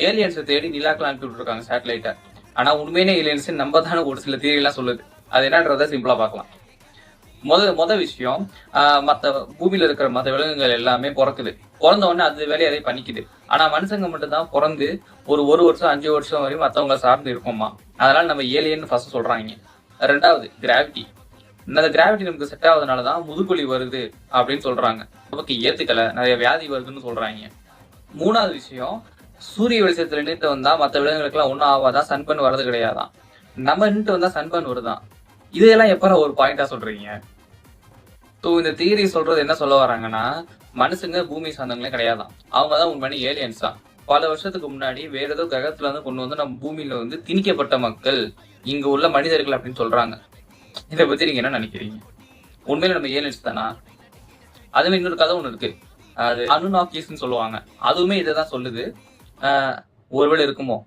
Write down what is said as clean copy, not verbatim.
ஏலியன்ஸை தேடி நிலாக்கெல்லாம் அனுப்பி விட்டுருக்காங்க சேட்டலைட்டை. ஆனா உண்மையிலே ஏலியன்ஸ் நம்ம தானே ஒரு சில தியரி எல்லாம் சொல்லுது. அது என்னன்றத சிம்பிளா பார்க்கலாம். முத விஷயம், மத்த பூமியில இருக்கிற மத்த விலங்குகள் எல்லாமே பிறக்குது. பிறந்த உடனே அது வேலையை அதை பண்ணிக்குது. ஆனா மனுஷங்க மட்டும் தான் பிறந்து ஒரு வருஷம் 5 வருஷம் வரையும் மத்தவங்க சார்ந்து இருக்கோமா. அதனால நம்ம ஏலியன் ஃபர்ஸ்ட் சொல்றாங்க. ரெண்டாவது கிராவிட்டி. இந்த கிராவிட்டி நமக்கு செட் ஆகுறதுனாலதான் முதுகுலி வருது அப்படின்னு சொல்றாங்க. நமக்கு ஏத்துக்கல, நிறைய வியாதி வருதுன்னு சொல்றாங்க. மூணாவது விஷயம், சூரிய வெளிச்சத்துல நின்று வந்தா மத்த விலங்குகளுக்கு எல்லாம் ஒன்னும் ஆகாதான், சன்பன் வர்றது கிடையாதான். நம்ம நின்று வந்தா சன்பன் வருதான். இதெல்லாம் எப்ப ஒரு பாயிண்டா சொல்றீங்க? ஸோ இந்த தியரி சொல்றது என்ன சொல்ல வராங்கன்னா, மனுஷங்க பூமி சார்ந்தவங்களே கிடையாதான், அவங்கதான் உண்மையான ஏலியன்ஸ் தான். பல வருஷத்துக்கு முன்னாடி வேற ஏதோ கிரகத்துல இருந்து கொண்டு வந்து நம்ம பூமியில வந்து திணிக்கப்பட்ட மக்கள் இங்க உள்ள மனிதர்கள் அப்படின்னு சொல்றாங்க. இதை பத்தி நீங்க என்ன நினைக்கிறீங்க? உண்மையில நம்ம ஏலியன்ஸ் தானா? அதுவே இன்னொரு கதை ஒண்ணு இருக்கு, அது அனுநாக்கிஸ்ன்னு சொல்லுவாங்க. அதுவுமே இதைதான் சொல்லுது. ஒருவேளை இருக்குமோ?